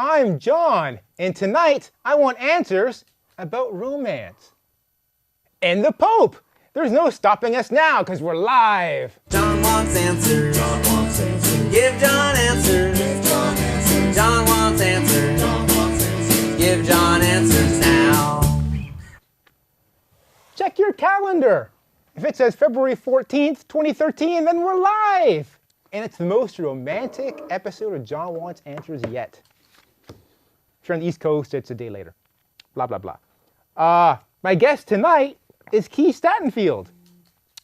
I'm John, and tonight I want answers about romance. And the Pope! There's no stopping us now because we're live. John wants answers. John wants answers. Give John answers. Give John answers. John wants answers. John wants answers. Give John answers now. Check your calendar. If it says February 14th, 2013, then we're live. And it's the most romantic episode of John Wants Answers yet. If you're on the East Coast, it's a day later. Blah, blah, blah. My guest tonight is Keith Stattenfield.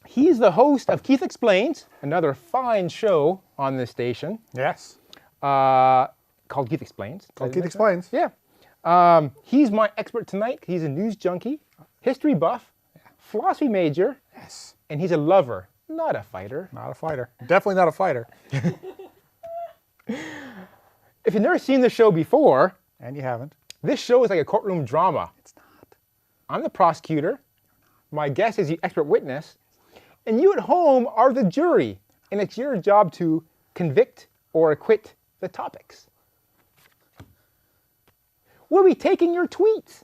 He's the host of Keith Explains, another fine show on this station. Yes. Called Keith Explains. Called Keith Explains. Yeah. He's my expert tonight. He's a news junkie, history buff, philosophy major. Yes. And he's a lover, not a fighter. Not a fighter. Definitely not a fighter. If you've never seen the show before, And you haven't. this show is like a courtroom drama. It's not. I'm the prosecutor. My guest is the expert witness. And you at home are the jury. And it's your job to convict or acquit the topics. We'll be taking your tweets.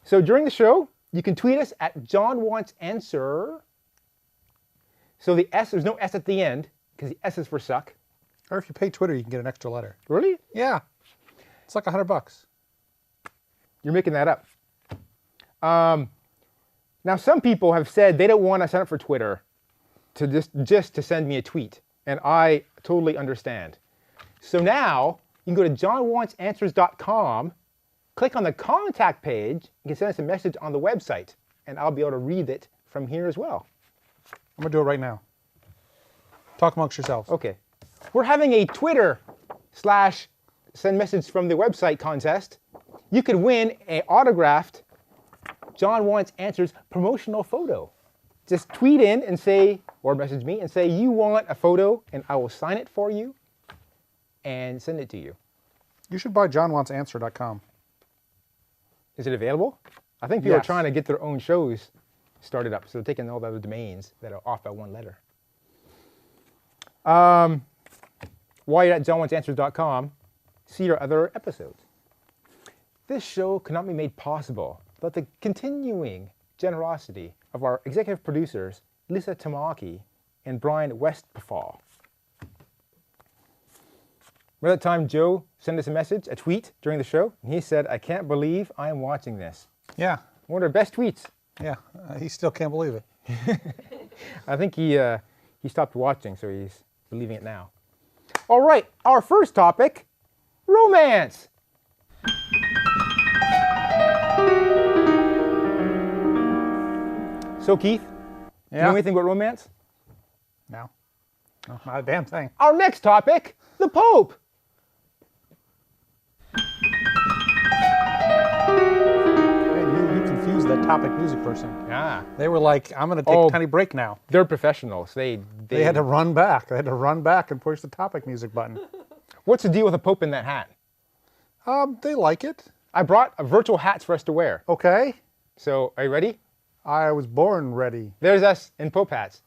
So during the show, you can tweet us at John Wants Answer. So the S, there's no S at the end, because the S is for suck. Or if you pay Twitter, you can get an extra letter. Really? Yeah. It's like $100. You're making that up. Now, some people have said they don't want to sign up for Twitter to just to send me a tweet. And I totally understand. So now, you can go to johnwantsanswers.com, click on the contact page, you can send us a message on the website, and I'll be able to read it from here as well. I'm going to do it right now. Talk amongst yourselves. Okay. We're having a Twitter / send message from the website contest. You could win an autographed John Wants Answers promotional photo. Just tweet in and say, or message me and say you want a photo, and I will sign it for you and send it to you. You should buy johnwantsanswer.com. Is it available? I think people are Yes. trying to get their own shows started up, so they're taking all the other domains that are off by one letter. While you're at johnwantsanswers.com, see your other episodes. This show cannot be made possible without the continuing generosity of our executive producers, Lisa Tamaki and Brian Westphal. Remember that time Joe sent us a message, a tweet during the show, and he said, "I can't believe I am watching this." Yeah. One of our best tweets. Yeah. He still can't believe it. I think he stopped watching, so he's believing it now. All right, our first topic, romance. So Keith, you know anything about romance? No. No, not a damn thing. Our next topic, the Pope. Hey, you confused that topic music person. Ah, They were like, I'm going to take a tiny break now. they're professionals. They They had to run back. They had to run back and push the topic music button. What's the deal with the Pope in that hat? They like it. I brought virtual hats for us to wear. Okay. So, are you ready? I was born ready. There's us in Pope hats.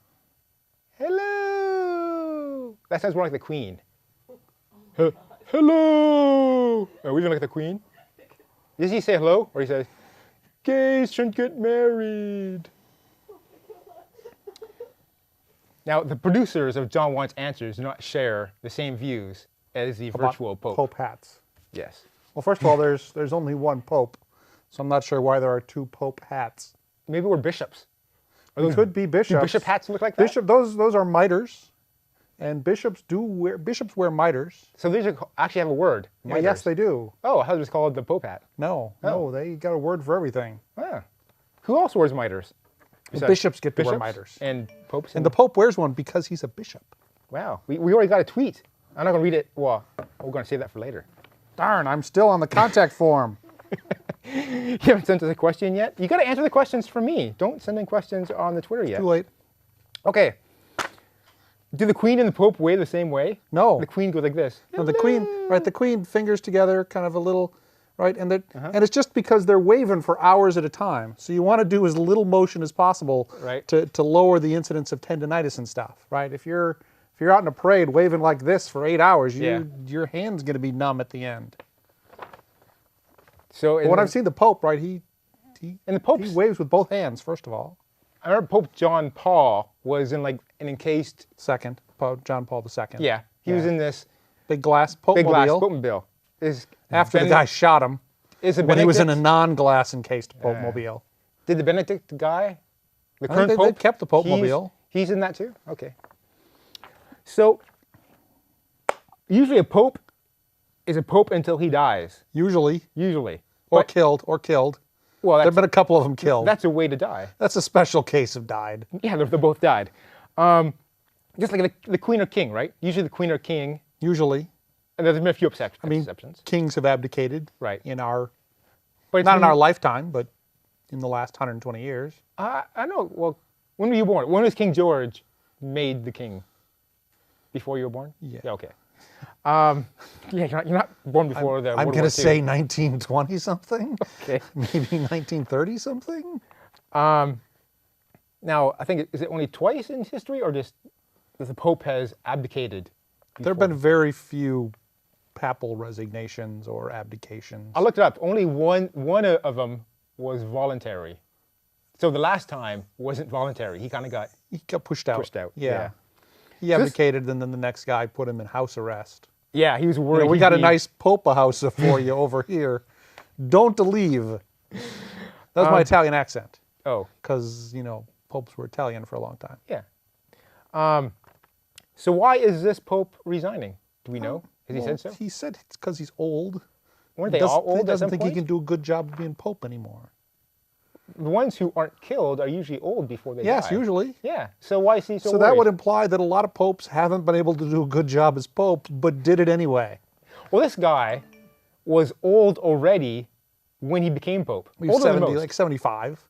Hello. That sounds more like the Queen. Hello. Are we gonna like the Queen? Does he say hello, or he says, "Gays shouldn't get married"? Now, the producers of John Wants Answers do not share the same views as the virtual Pope. Pope hats. Yes. Well, first of all, there's only one Pope, so I'm not sure why there are two Pope hats. Maybe we're bishops. It could be bishops. Do bishop hats look like that? Those are miters, and bishops wear miters. So these actually have a word. Yeah, yes, they do. Oh, I thought it was called the Pope hat. No, they got a word for everything. Ah. Who else wears miters? The Besides bishops get to wear bishops miters. And popes. And the Pope wears one because he's a bishop. Wow, we already got a tweet. I'm not going to read it. Well, we're going to save that for later. Darn, I'm still on the contact form. You haven't sent us a question yet? You got to answer the questions for me. Don't send in questions on the Twitter yet. Too late. Okay. Do the Queen and the Pope wave the same way? No. The Queen goes like this. No, the Queen fingers together, kind of a little, right? And and it's just because they're waving for hours at a time. So you want to do as little motion as possible, Right. to lower the incidence of tendinitis and stuff, right? If you're out in a parade waving like this for 8 hours, Yeah. your hand's going to be numb at the end. So But when I've seen the Pope, right, he and the Pope's, waves with both hands, first of all. I remember Pope John Paul was in like an encased. Second, Pope John Paul II. Yeah, he was in this big glass Pope big glass mobile. Pope-mobile. After the guy shot him, Is it when he was in a Benedict? non-glass encased Pope mobile. Did the Benedict guy, the I current think Pope, they kept the Pope mobile. He's in that too? Okay. So, usually a Pope is a Pope until he dies. Usually, Usually. or But- killed. Well, There have that's, been a couple of them killed. that's a way to die. That's a special case of died. Yeah, they both died. Just like the Queen or King, right? Usually the Queen or King, Usually, and there's been a few exceptions. mean, kings have abdicated. Right. In our But it's not in been- our lifetime, but in the last 120 years. I know. Well, when were you born? When was King George made the king? Before you were born? Yeah. Okay. You're not born before the. I'm World going War to II. say 1920 something. Okay. Maybe 1930 something. Now, I think is it only twice in history, or just that the Pope has abdicated? There have been very few papal resignations or abdications. I looked it up. Only one of them was voluntary. So the last time wasn't voluntary. He kind of got He got pushed out. pushed out. Yeah. He abdicated, and then the next guy put him in house arrest. Yeah, he was worried. We he'd got a be- nice Pope house for you over here. Don't leave. That was my Italian accent, Oh, because popes were Italian for a long time. yeah. So why is this Pope resigning? Do we know? Has he said so? He said it's because he's old. Weren't they He all old at doesn't some think point? he can do a good job of being Pope anymore. The ones who aren't killed are usually old before they die. Yes, usually. Yeah. So why is he so So that worried? would imply that a lot of popes haven't been able to do a good job as Pope, but did it anyway. Well, this guy was old already when he became Pope. He was Older than 70, most. like 75.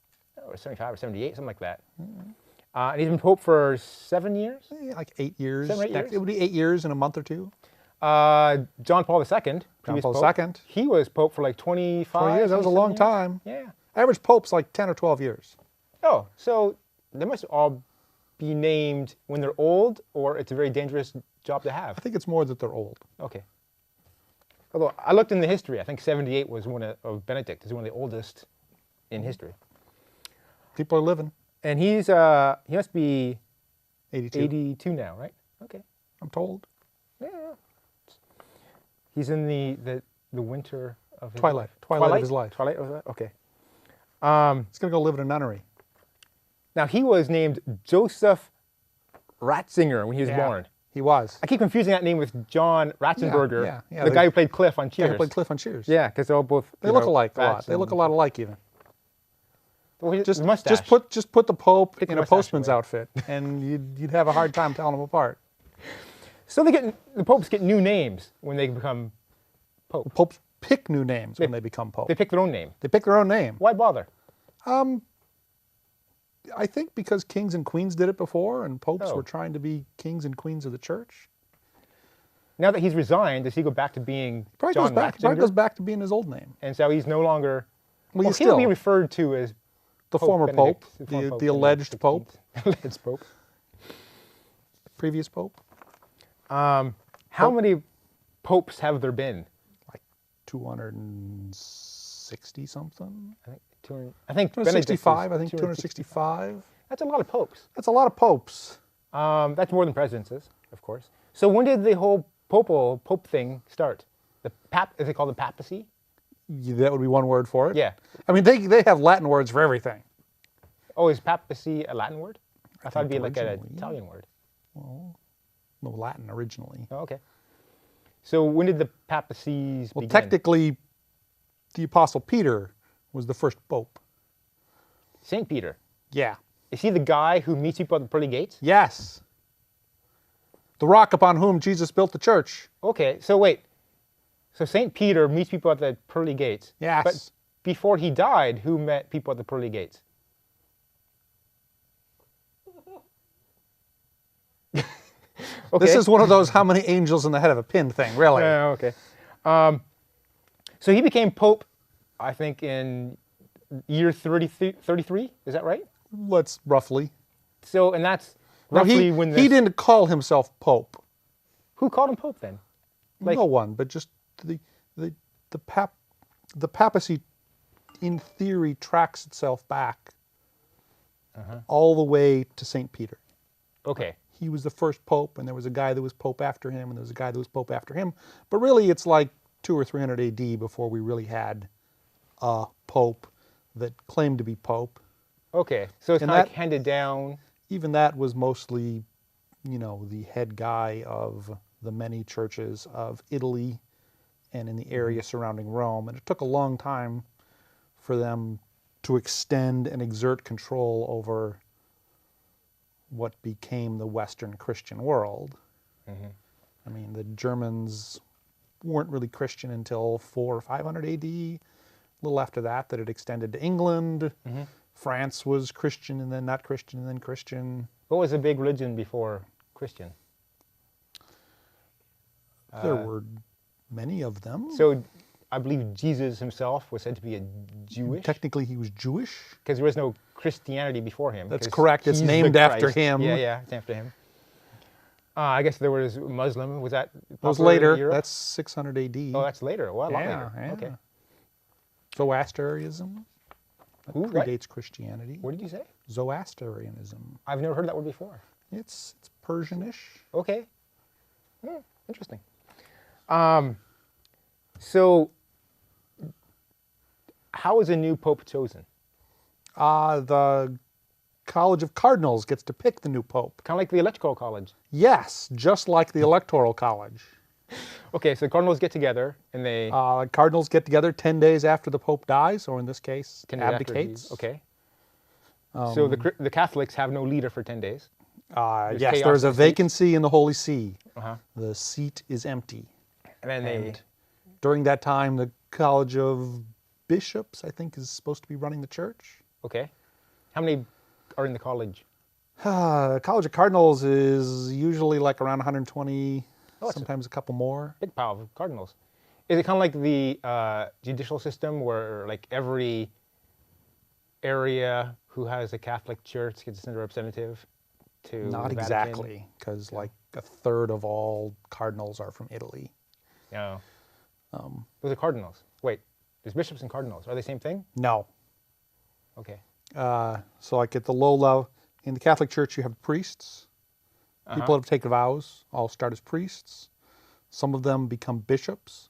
Or 75 or 78, something like that. And he's been Pope for 7 years. Like 8 years. 7 or 8 years? It would be 8 years in a month or two. John Paul II, previous Paul Pope, II. he was Pope for like 25 20 years. That was a long 27 time. years. Yeah. Average Pope's like 10 or 12 years. Oh, so they must all be named when they're old, or it's a very dangerous job to have. I think it's more that they're old. Okay. Although I looked in the history, I think 78 was one of Benedict is one of the oldest in history, People are living. and he must be 82. 82 now, right? Okay. I'm told. Yeah. He's in the winter of his Twilight. life. Twilight of his life. Twilight of his life. Okay. He's going to go live in a nunnery. Now he was named Joseph Ratzinger when he was born. He was. I keep confusing that name with John Ratzenberger, yeah, the they- guy who played Cliff on Yeah, Cheers. he played Cliff on Cheers. Yeah, because they're all both. They look alike a lot. They look a lot alike even. Just Just put the Pope Take the in a mustache postman's away. outfit, and you'd have a hard time telling them apart. So the popes get new names when they become pope. Popes pick new names when they become Pope. They pick their own name. They pick their own name. Why bother? I think because kings and queens did it before, and popes Oh. were trying to be kings and queens of the church. Now that he's resigned, does he go back to being Probably John goes Ratzinger? back to being his old name. And so he's no longer. Well, he's he'll still be referred to as the Pope former Benedict, Pope, former the Benedict alleged 16th. Pope, Alleged Pope. previous Pope. How many popes have there been? Like 260 something. I think Benedict is 265. I think 265. That's a lot of popes. That's a lot of popes. That's more than presidents, of course. So when did the whole Pope thing start? Is it called the papacy? That would be one word for it. Yeah. I mean, they have Latin words for everything. Oh, is papacy a Latin word? I thought it'd be think like an originally, yeah. Italian word. No, Latin originally. Oh, okay. So when did the papacies Well, begin? technically, the Apostle Peter was the first Pope. Saint Peter. Yeah. Is he the guy who meets people at the pearly gates? Yes. The rock upon whom Jesus built the church. Okay, so wait. So Saint Peter meets people at the pearly gates. Yes. But before he died, who met people at the pearly gates? Okay. This is one of those how many angels in the head of a pin thing, really. Yeah, okay. So he became Pope, I think, in year 33. Is that right? Let's roughly. So, and that's No, roughly when he didn't call himself Pope. Who called him Pope then? Like- No one, but just the the papacy, in theory, tracks itself back all the way to St. Peter. Okay. He was the first pope, and there was a guy that was pope after him, and there was a guy that was pope after him. But really, it's like 200 or 300 AD before we really had a pope that claimed to be pope. Okay. So it's And kind of that- handed down. Even that was mostly, the head guy of the many churches of Italy and in the area surrounding Rome. And it took a long time for them to extend and exert control over what became the Western Christian world. I mean, the Germans weren't really Christian until 400 or 500 AD. A little after that it extended to England. France was Christian and then not Christian and then Christian. What was the big religion before Christian? There were many of them. So I believe Jesus himself was said to be a Jewish, Technically, he was Jewish. because there was no Christianity before him. That's 'cause correct. It's he's the named after Christ. him. Yeah, it's after him. I guess there was Muslim. Was that It was popular in later. Europe? That's 600 AD. Oh, that's later. Well, a lot Yeah, later. yeah. Okay. Zoroastrianism Who? What? predates Christianity. What did you say? Zoroastrianism. I've never heard that word before. It's Persianish. Okay. Interesting. So, how is a new pope chosen? The College of Cardinals gets to pick the new pope. Kind of like the electoral college. Yes, just like the Electoral College. Okay, so cardinals get together and they Cardinals get together 10 days after the pope dies, or in this case, 10 days after abdicates. Jesus. Okay. So the Catholics have no leader for 10 days. Yes, chaos there's in a the seats. vacancy in the Holy See. Uh-huh. The seat is empty. And then they And during that time, the College of Bishops, I think, is supposed to be running the church. okay. How many are in the college? College of Cardinals is usually like around 120, Oh, it's a- sometimes a couple more. Big pile of cardinals. Is it kind of like the judicial system where like every area who has a Catholic church gets to send a representative to Not the Vatican? exactly, because like a third of all cardinals are from Italy. No. Those are cardinals. Wait, there's bishops and cardinals. Are they the same thing? No. Okay. So like at the low level, in the Catholic Church, you have priests. People that have taken vows all start as priests. Some of them become bishops.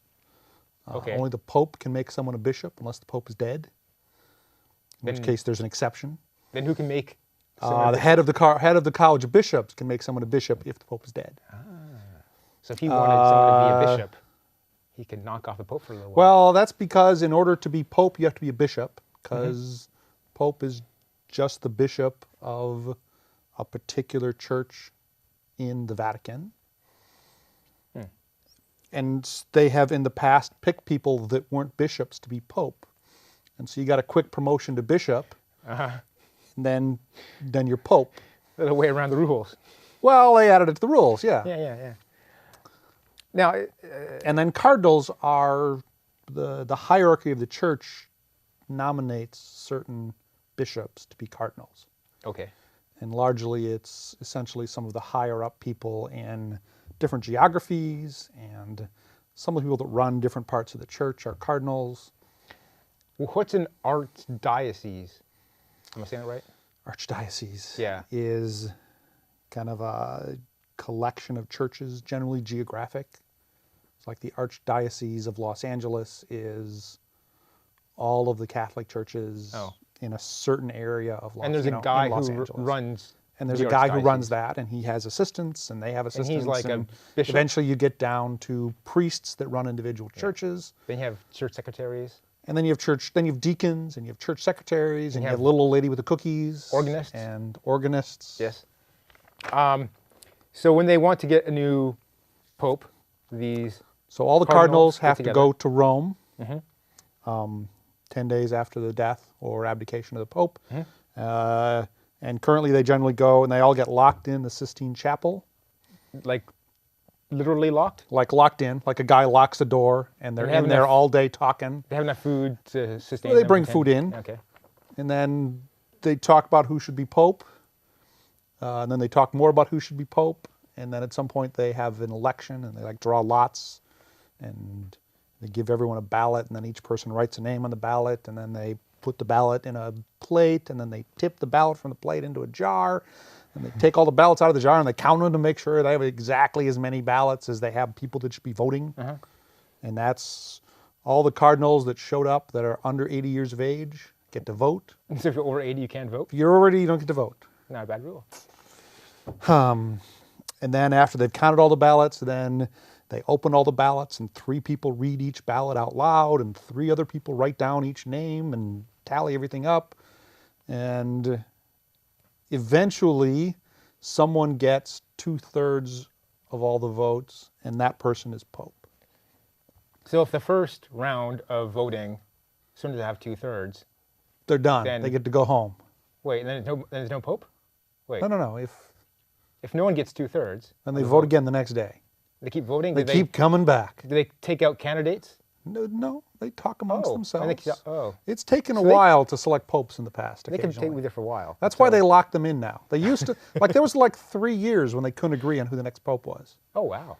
Okay. Only the Pope can make someone a bishop unless the Pope is dead. In which Then- case, there's an exception. Then who can make someone a The head of the College of Bishops can make someone a bishop if the Pope is dead. So if he wanted someone to be a bishop, he could knock off the pope for a little while. Well, that's because in order to be Pope, you have to be a bishop, because Pope is just the bishop of a particular church in the Vatican. And they have in the past picked people that weren't bishops to be Pope. And so you got a quick promotion to bishop, and then you're Pope. A little way around the rules. Well, they added it to the rules, Yeah. Now, And then cardinals are the hierarchy of the church nominates certain bishops to be cardinals. okay. And largely it's essentially some of the higher up people in different geographies, and some of the people that run different parts of the church are cardinals. Well, what's an archdiocese? Am I saying that right? Archdiocese Yeah. is kind of a collection of churches, generally geographic. It's like the Archdiocese of Los Angeles is all of the Catholic churches Oh. in a certain area of And there's a in guy Los who Angeles. runs. And there's the a guy who archdiocese. runs that, and he has assistants, and they have assistants. like a bishop? Eventually, you get down to priests that run individual churches, Then you have church secretaries. and then you have then you have deacons, and you have church secretaries, and you have have little old lady with the cookies, organists. and organists. Yes. So when they want to get a new pope, these So all the Cardinals cardinals get have to together. go to Rome 10 days after the death or abdication of the Pope. And currently they generally go and they all get locked in the Sistine Chapel. like literally locked. Like locked in, like a guy locks a door and they're They have in there enough- all day talking. They have enough food to sustain. Well, they them bring for food 10 in. Okay. And then they talk about who should be Pope. And then they talk more about who should be Pope. And then at some point they have an election and they like draw lots. And They give everyone a ballot, and then each person writes a name on the ballot, and then they put the ballot in a plate, and then they tip the ballot from the plate into a jar, and they take all the ballots out of the jar, and they count them to make sure they have exactly as many ballots as they have people that should be voting. And that's all the cardinals that showed up that are under 80 years of age get to vote. So if you're over 80, you can't vote? If you're over 80, you don't get to vote. Not a bad rule. And then after they've counted all the ballots, then they open all the ballots, and 3 people read each ballot out loud, and 3 other people write down each name and tally everything up. And eventually, someone gets 2/3 of all the votes, and that person is Pope. So if the first round of voting, as soon as they have 2/3, They're done. Then- They get to go home. wait, and then there's no Pope? Wait, No. if no one gets 2/3, Then they vote again the next day. they keep voting? They Do keep coming back. do they take out candidates? No, they talk amongst Oh, and themselves. oh. It's taken a So they- while to select popes in the past. They can Occasionally. take there for a while. That's why So- they lock them in now. They used to, like, there was like 3 years when they couldn't agree on who the next pope was. Oh, wow.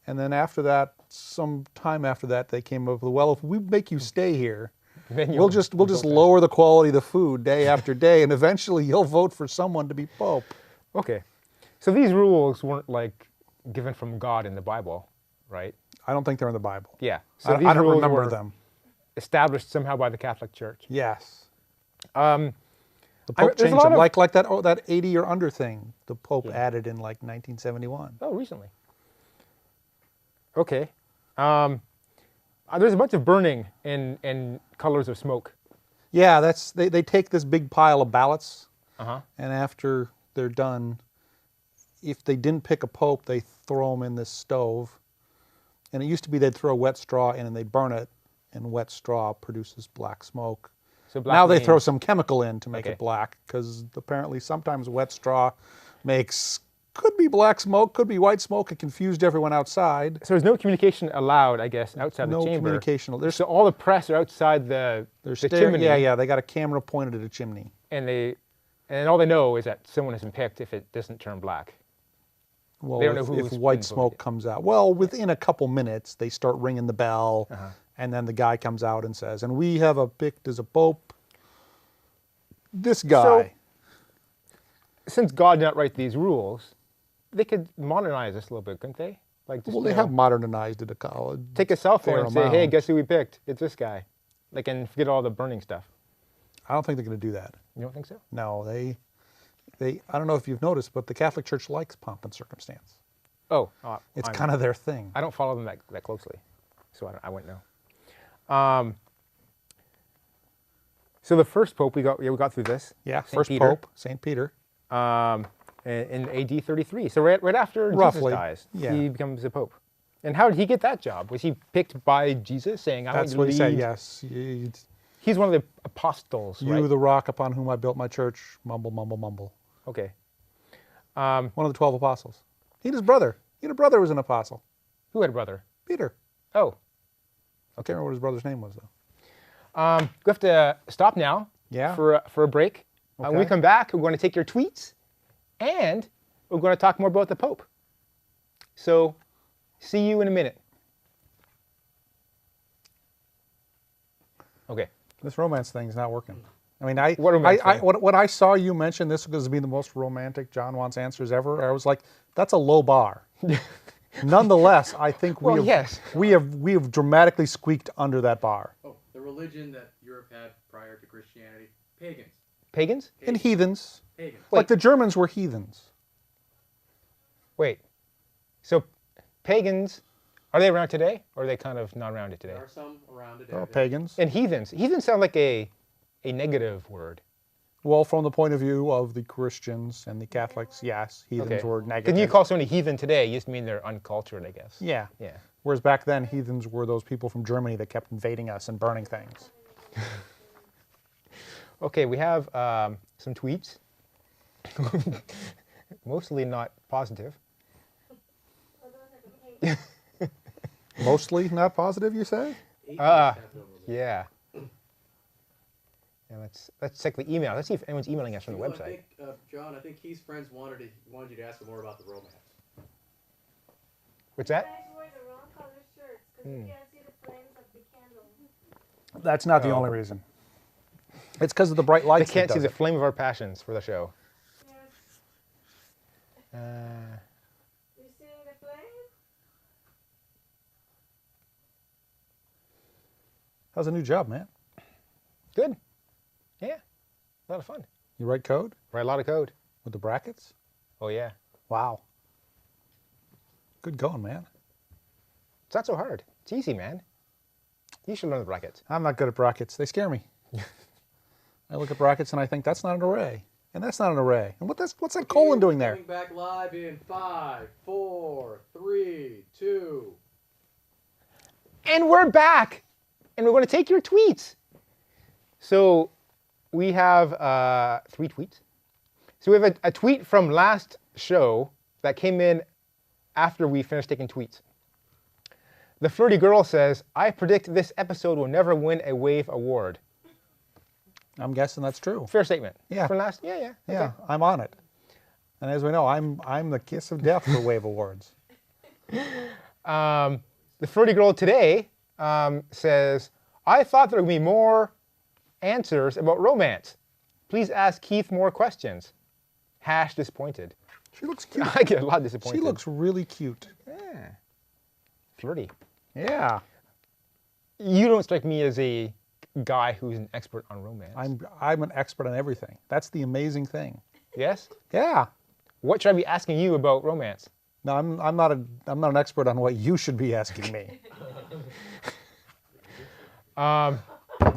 And then after that, some time after that, they came up with, well, if we make you stay here, Then we'll just lower the quality of the food day after day, and eventually you'll vote for someone to be pope. Okay. So these rules weren't like given from God in the Bible, right? I don't think they're in the Bible. Yeah. So I these don't rules remember were them. established somehow by the Catholic Church. Yes. Um, The Pope there's a changed lot them, of- like that 80 or under thing. The Pope added in like 1971. oh, recently. Okay. There's a bunch of burning and colors of smoke. Yeah, they take this big pile of ballots, Uh-huh. and after they're done, if they didn't pick a pope, they throw them in this stove. And it used to be they'd throw wet straw in and they'd burn it, and wet straw produces black smoke. So black Now they means- throw some chemical in to make Okay. it black, because apparently sometimes wet straw could be black smoke, could be white smoke. It confused everyone outside. So there's no communication allowed, I guess, outside No the chamber. communication. There's So all the press are outside the chimney. Yeah, they got a camera pointed at a chimney. And all they know is that someone has been picked if it doesn't turn black. Well, They don't know if who's white been smoke voted. comes out, well, within a couple minutes, they start ringing the bell, and then the guy comes out and says, and we have picked as a pope this guy. Since God did not write these rules, they could modernize this a little bit, couldn't they? Like, just, Well, they you know, have modernized it a college. take a cell phone fair and say, hey, amount. guess who we picked? It's this guy. Like, and forget all the burning stuff. I don't think they're going to do that. You don't think so? No, they. I don't know if you've noticed, but the Catholic Church likes pomp and circumstance. Oh, It's kind of their thing. I don't follow them that closely, so I wouldn't know. So the first pope we got through this. Yeah, Saint first Peter, pope, Saint Peter. in AD 33. So right after Roughly, Jesus dies, yeah. he becomes the pope. And how did he get that job? Was he picked by Jesus, saying, "I want That's you to what he said. lead"? Yes, He's one of the apostles, you, right? the rock upon whom I built my church. Mumble, mumble, mumble. Okay. One of the 12 apostles. He and his brother. He and a brother was an apostle. Who had a brother? Peter. Oh. I can't remember what his brother's name was though. We have to stop now. Yeah. For a break. When we Okay. come back, we're going to take your tweets, and we're going to talk more about the Pope. So, see you in a minute. Okay. This romance thing's not working. I mean, What romance thing? what I saw you mention this was being the most romantic John Wants Answers ever. I was like, that's a low bar. Nonetheless, I think Well, yes. we have dramatically squeaked under that bar. Oh, the religion that Europe had prior to Christianity, pagans. Pagans? And heathens. Pagans. Like the Germans were heathens. Wait. So, pagans, are they around today, or are they kind of not around it today? There are some around today. They're that- pagans. And heathens. Heathens sound like a negative word. Well, from the point of view of the Christians and the Catholics, yes, heathens Okay. were negative. Can you call somebody heathen today? You just mean they're uncultured, I guess. Yeah. Yeah. Whereas back then, heathens were those people from Germany that kept invading us and burning things. Okay, we have some tweets. Mostly not positive. Mostly not positive, you say? 18 Ah. steps over there. Yeah. And let's check the email. Let's see if anyone's emailing us from the Well, website. I think, John, I think Keith's friends wanted you to ask him more about the romance. What's that? You guys wore the wrong color shirts because you can't see the flames of That's not the only reason. It's because of the bright They lights. can't that see does the it. flame of our passions for the show. You see the flame? How's the new job, man? Good. Yeah. A lot of fun. You write code Write a lot of code. with the brackets? Oh, yeah. Wow. Good going, man. It's not so hard. It's easy, man. You should learn the brackets. I'm not good at brackets. They scare me. I look at brackets and I think that's not an array. And that's not an array. And what's that colon doing there? Coming back live in 5, 4, 3, 2. And we're back. And we're going to take your tweets. So we have 3 tweets. So we have a tweet from last show that came in after we finished taking tweets. The Flirty Girl says, I predict this episode will never win a Wave Award. I'm guessing that's true. Fair statement. Yeah. From last? Yeah, yeah. Yeah, Okay. I'm on it. And as we know, I'm the kiss of death for Wave Awards. The Flirty Girl today says, I thought there would be more answers about romance. Please ask Keith more questions. # disappointed. She looks cute. I get a lot disappointed. She looks really cute. Yeah. Flirty. Yeah. You don't strike me as a guy who's an expert on romance. I'm an expert on everything. That's the amazing thing. Yes? Yeah. What should I be asking you about romance? No, I'm not an expert on what you should be asking me.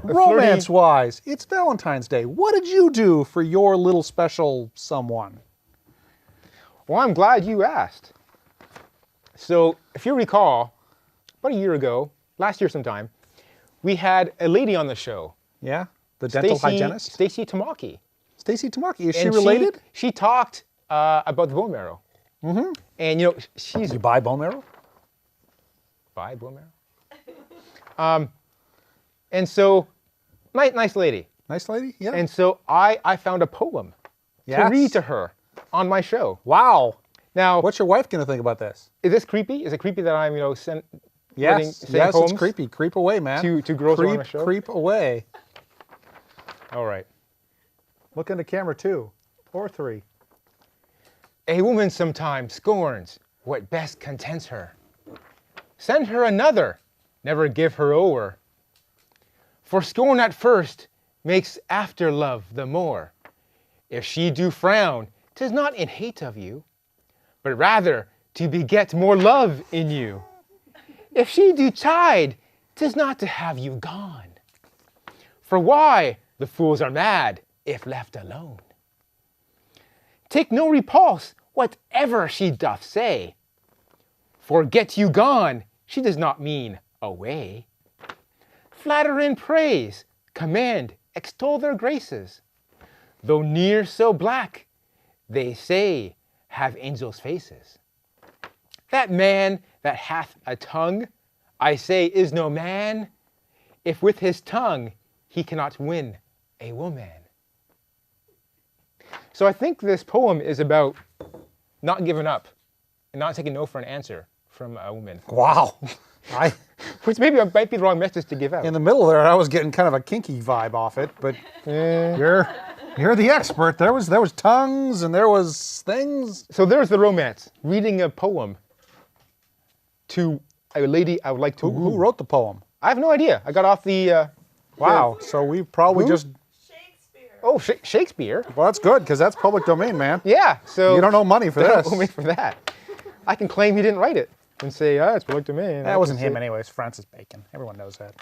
Romance-wise, it's Valentine's Day. What did you do for your little special someone? Well, I'm glad you asked. So, if you recall, about a year ago, last year sometime, we had a lady on the show. Yeah? The dental hygienist? Stacey Tamaki. Stacey Tamaki. Is she And related? She talked about the bone marrow. Mm-hmm. And, you know, she's... You buy bone marrow? Buy bone marrow? And so, nice lady. Nice lady? Yeah. And so I found a poem to read to her on my show. Wow. Now, What's your wife going to think about this? is this creepy? Is it creepy that I'm, sending Yes, poems it's creepy. Creep away, man. to girls who are on creep, the show? creep away. All right. Look into camera 2 or 3. A woman sometimes scorns what best contents her. Send her another, never give her o'er. For scorn at first makes after love the more. If she do frown, 'tis not in hate of you, but rather to beget more love in you. If she do chide, 'tis not to have you gone. For why the fools are mad if left alone. Take no repulse, whatever she doth say. For get you gone, she does not mean away. Flatter and praise, command, extol their graces. Though near so black, they say, have angels' faces. That man that hath a tongue, I say, is no man, if with his tongue he cannot win a woman. So I think this poem is about not giving up and not taking no for an answer from a woman. Wow. Which maybe might be the wrong message to give out. In the middle there, I was getting kind of a kinky vibe off it, but you're the expert. There was tongues and there was things. So there's the romance. Reading a poem to a lady I would like to woo. Who wrote the poem? I have no idea. I got off the... Wow. So we probably Who? just... Shakespeare. Oh, Shakespeare. Well, that's good because that's public domain, man. Yeah, so... You don't owe money for they don't this. owe me for that. I can claim he didn't write it and say, it's public domain. That wasn't him anyways. Francis Bacon. Everyone knows that.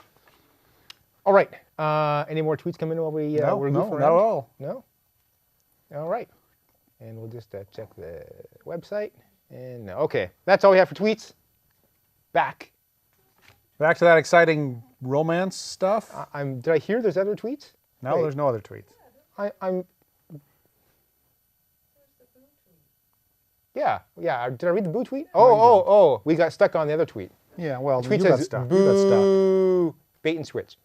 All right. Any more tweets come in while we're No, goofing not around? at all. No? All right. And we'll just check the website. And no. Okay. That's all we have for tweets. Back. Back to that exciting romance stuff. Did I hear there's other tweets? No, wait. there's no other tweets. I'm... Yeah. Did I read the boo tweet? Oh. We got stuck on the other tweet. Yeah, well, Tweet you got says, stuck. You got stuck. boo, bait and switch.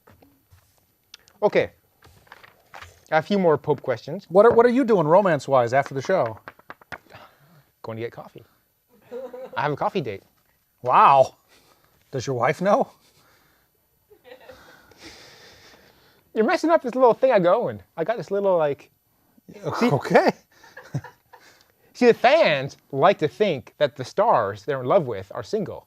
Okay. A few more Pope questions. What are you doing romance-wise after the show? Going to get coffee. I have a coffee date. Wow. Does your wife know? You're messing up this little thing I going. I got this little like. Okay. See, the fans like to think that the stars they're in love with are single.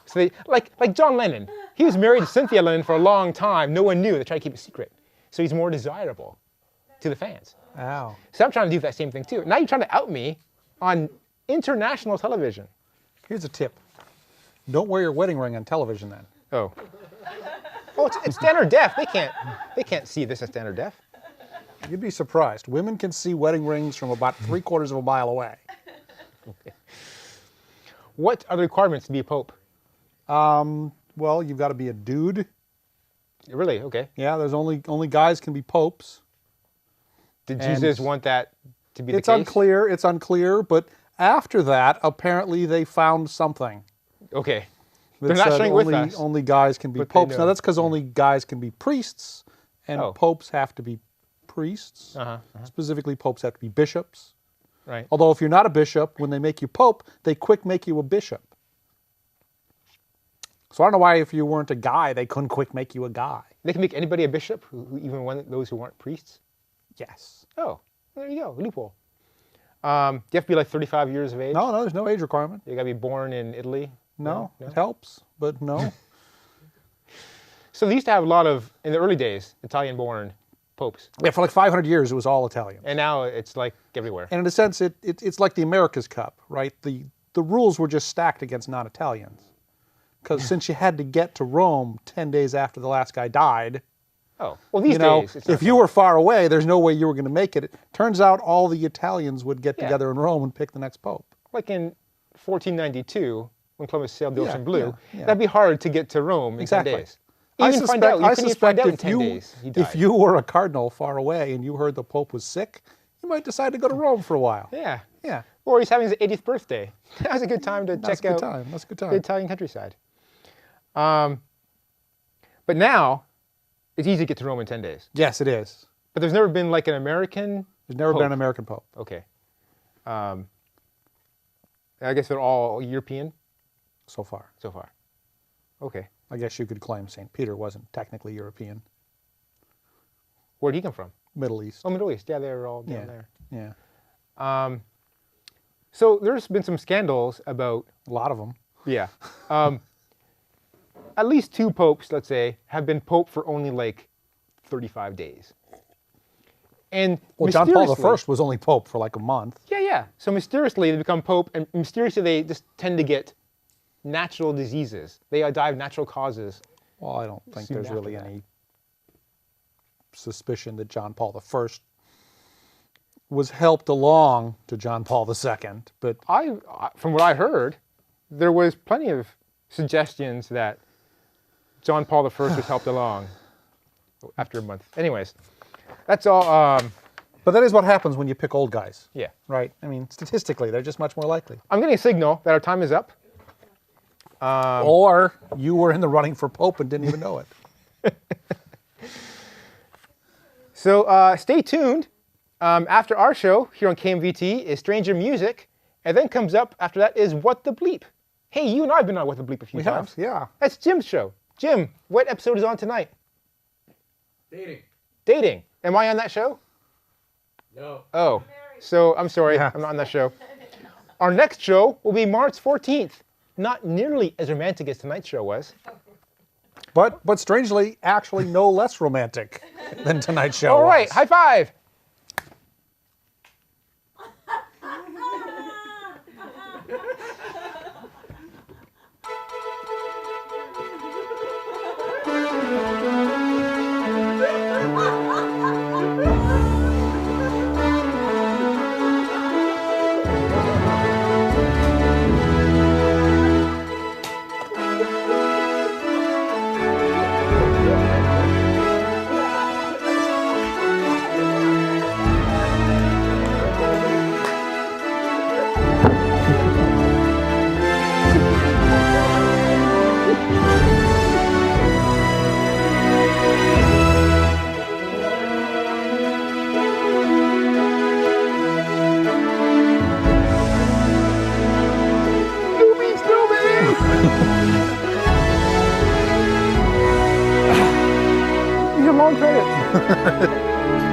So they, like John Lennon, he was married to Cynthia Lennon for a long time. No one knew. They tried to keep it secret. So he's more desirable to the fans. Wow. So I'm trying to do that same thing too. Now you're trying to out me on international television. Here's a tip. Don't wear your wedding ring on television then. Oh. Oh, it's standard def. They can't see this in standard def. You'd be surprised. Women can see wedding rings from about 3/4 of a mile away. Okay. What are the requirements to be a pope? Well, you've got to be a dude. Really? Okay. Yeah, there's only guys can be popes. Did And Jesus want that to be the It's case? unclear. It's unclear. But after that, apparently they found something. Okay. that They're not said sharing with us. Only guys can be but they popes. Now know. that's because only guys can be priests, and Oh. popes have to be priests. Specifically, popes have to be bishops. Right. Although if you're not a bishop, when they make you pope, they quick make you a bishop. So I don't know why if you weren't a guy, they couldn't quick make you a guy. They can make anybody a bishop, even those who aren't priests? Yes. Oh, there you go. Loophole. Do you have to be like 35 years of age? No, there's no age requirement. You got to be born in Italy? No, it helps, but no. So they used to have a lot of, in the early days, Italian-born popes. Yeah, for like 500 years, it was all Italian. And now it's like everywhere. And in a sense, it's like the America's Cup, right? The rules were just stacked against non-Italians. Because since you had to get to Rome 10 days after the last guy died, Oh, well, these you know, days, it's not if you were far away, there's no way you were going to make it. Turns out all the Italians would get Yeah. together in Rome and pick the next pope. like in 1492, when Columbus sailed the Yeah, ocean blue, yeah. that'd be hard to get to Rome in Exactly. 10 days. You couldn't even find out in 10 days. He died. if you were a cardinal far away and you heard the pope was sick, you might decide to go to Rome for a while. Yeah. Yeah. Or he's having his 80th birthday. That was a good time to That's check a good out time. That's a good the time. Italian countryside. But now, it's easy to get to Rome in 10 days. Yes, it is. But there's never been like an American. There's never been Pope. an American pope. Okay. I guess they're all European So far. so far. Okay. I guess you could claim St. Peter wasn't technically European. Where'd he come from? Middle East. Oh, Middle East. Yeah, they're all down Yeah. there. Yeah. So there's been some scandals about, A lot of them. yeah, at least 2 popes, let's say, have been pope for only like 35 days. And Well, John Paul I mysteriously- was only pope for like a month. Yeah. So mysteriously they become pope, and mysteriously they just tend to get natural diseases. They die of natural causes. Well, I don't think Soon there's after really that. any suspicion that John Paul I was helped along to John Paul II, but From what I heard, there was plenty of suggestions that John Paul I was helped along after a month. Anyways, that's all. but that is what happens when you pick old guys, Yeah. right? I mean, statistically, they're just much more likely. I'm getting a signal that our time is up. Or you were in the running for pope and didn't even know it. So stay tuned. After our show here on KMVT is Stranger Music, and then comes up after that is What the Bleep. Hey, you and I have been on What the Bleep a few We times. have, yeah. That's Jim's show. Jim, what episode is on tonight? Dating. Dating. Am I on that show? No. Oh, so I'm sorry, Yeah. I'm not on that show. Our next show will be March 14th. Not nearly as romantic as tonight's show was. But strangely, actually no less romantic than tonight's show All right, was. high five. Bye.